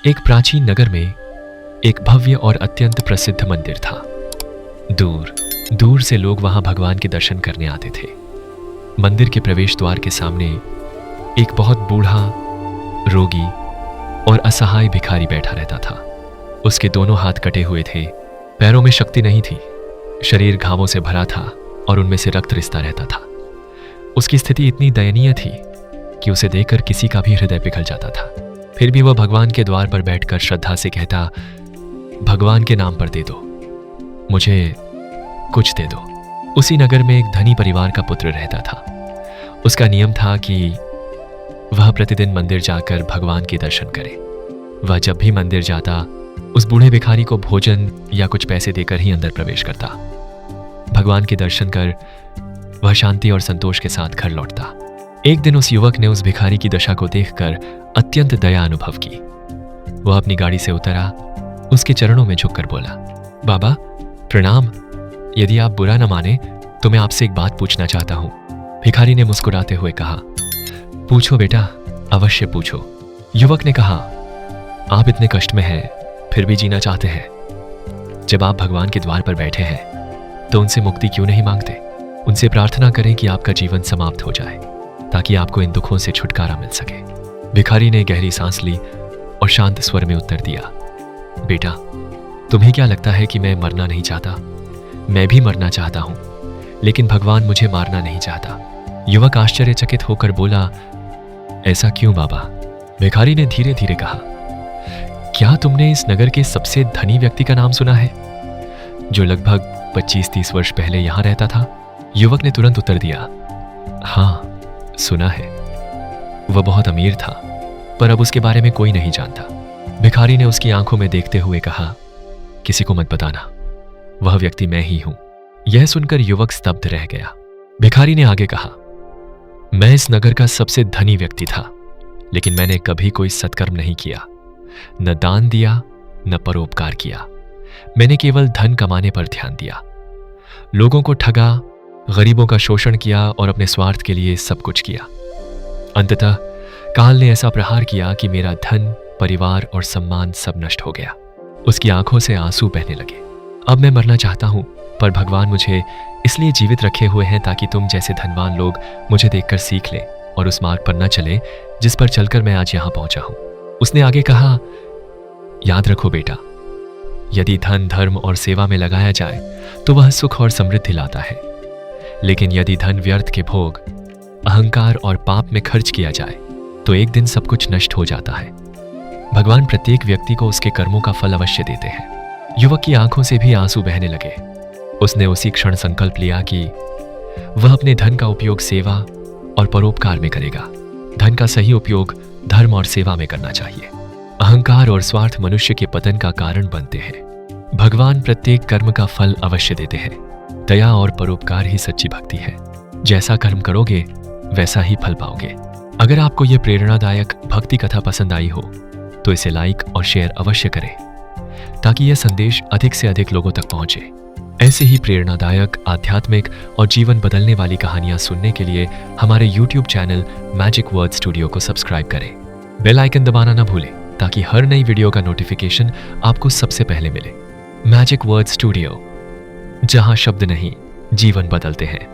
एक प्राचीन नगर में एक भव्य और अत्यंत प्रसिद्ध मंदिर था। दूर दूर से लोग वहां भगवान के दर्शन करने आते थे। मंदिर के प्रवेश द्वार के सामने एक बहुत बूढ़ा, रोगी और असहाय भिखारी बैठा रहता था। उसके दोनों हाथ कटे हुए थे, पैरों में शक्ति नहीं थी, शरीर घावों से भरा था और उनमें से रक्त रिसता रहता था। उसकी स्थिति इतनी दयनीय थी कि उसे देखकर किसी का भी हृदय पिघल जाता था। फिर भी वह भगवान के द्वार पर बैठकर श्रद्धा से कहता, भगवान के नाम पर दे दो, मुझे कुछ दे दो। उसी नगर में एक धनी परिवार का पुत्र रहता था। उसका नियम था कि वह प्रतिदिन मंदिर जाकर भगवान के दर्शन करे। वह जब भी मंदिर जाता, उस बूढ़े भिखारी को भोजन या कुछ पैसे देकर ही अंदर प्रवेश करता। भगवान के दर्शन कर वह शांति और संतोष के साथ घर लौटता। एक दिन उस युवक ने उस भिखारी की दशा को देखकर अत्यंत दया अनुभव की। वह अपनी गाड़ी से उतरा, उसके चरणों में झुककर बोला, बाबा प्रणाम, यदि आप बुरा न माने तो मैं आपसे एक बात पूछना चाहता हूं। भिखारी ने मुस्कुराते हुए कहा, पूछो बेटा, अवश्य पूछो। युवक ने कहा, आप इतने कष्ट में हैं फिर भी जीना चाहते हैं। जब आप भगवान के द्वार पर बैठे हैं तो उनसे मुक्ति क्यों नहीं मांगते? उनसे प्रार्थना करें कि आपका जीवन समाप्त हो जाए ताकि आपको इन दुखों से छुटकारा मिल सके। भिखारी ने गहरी सांस ली और शांत स्वर में उत्तर दिया, बेटा तुम्हें क्या लगता है कि मैं मरना नहीं चाहता? मैं भी मरना चाहता हूं, लेकिन भगवान मुझे मारना नहीं चाहता। युवक आश्चर्यचकित होकर बोला, ऐसा क्यों बाबा? भिखारी ने धीरे धीरे कहा, क्या तुमने इस नगर के सबसे धनी व्यक्ति का नाम सुना है, जो लगभग 25-30 वर्ष पहले यहां रहता था? युवक ने तुरंत उत्तर दिया, हाँ सुना है। वह बहुत अमीर था, पर अब उसके बारे में कोई नहीं जानता। भिखारी ने उसकी आंखों में देखते हुए कहा, किसी को मत बताना, वह व्यक्ति मैं ही हूं। यह सुनकर युवक स्तब्ध रह गया। भिखारी ने आगे कहा, मैं इस नगर का सबसे धनी व्यक्ति था, लेकिन मैंने कभी कोई सत्कर्म नहीं किया, न दान दिया न परोपकार किया। मैंने केवल धन कमाने पर ध्यान दिया, लोगों को ठगा, गरीबों का शोषण किया और अपने स्वार्थ के लिए सब कुछ किया। अंततः काल ने ऐसा प्रहार किया कि मेरा धन, परिवार और सम्मान सब नष्ट हो गया। उसकी आंखों से आंसू बहने लगे। अब मैं मरना चाहता हूं, पर भगवान मुझे इसलिए जीवित रखे हुए हैं ताकि तुम जैसे धनवान लोग मुझे देखकर सीख लें और उस मार्ग पर न चले जिस पर चलकर मैं आज यहां पहुंचा हूं। उसने आगे कहा, याद रखो बेटा, यदि धन धर्म और सेवा में लगाया जाए तो वह सुख और समृद्धि लाता है, लेकिन यदि धन व्यर्थ के भोग, अहंकार और पाप में खर्च किया जाए तो एक दिन सब कुछ नष्ट हो जाता है। भगवान प्रत्येक व्यक्ति को उसके कर्मों का फल अवश्य देते हैं। युवक की आंखों से भी आंसू बहने लगे। उसने उसी क्षण संकल्प लिया कि वह अपने धन का उपयोग सेवा और परोपकार में करेगा। धन का सही उपयोग धर्म और सेवा में करना चाहिए। अहंकार और स्वार्थ मनुष्य के पतन का कारण बनते हैं। भगवान प्रत्येक कर्म का फल अवश्य देते हैं। दया और परोपकार ही सच्ची भक्ति है। जैसा कर्म करोगे वैसा ही फल पाओगे। अगर आपको यह प्रेरणादायक भक्ति कथा पसंद आई हो तो इसे लाइक और शेयर अवश्य करें ताकि यह संदेश अधिक से अधिक लोगों तक पहुंचे। ऐसे ही प्रेरणादायक, आध्यात्मिक और जीवन बदलने वाली कहानियां सुनने के लिए हमारे YouTube channel magic word studio को सब्सक्राइब करें। बेल आइकन दबाना ना भूलें ताकि हर नई वीडियो का नोटिफिकेशन आपको सबसे पहले मिले। मैजिक वर्ड स्टूडियो, जहां शब्द नहीं, जीवन बदलते हैं।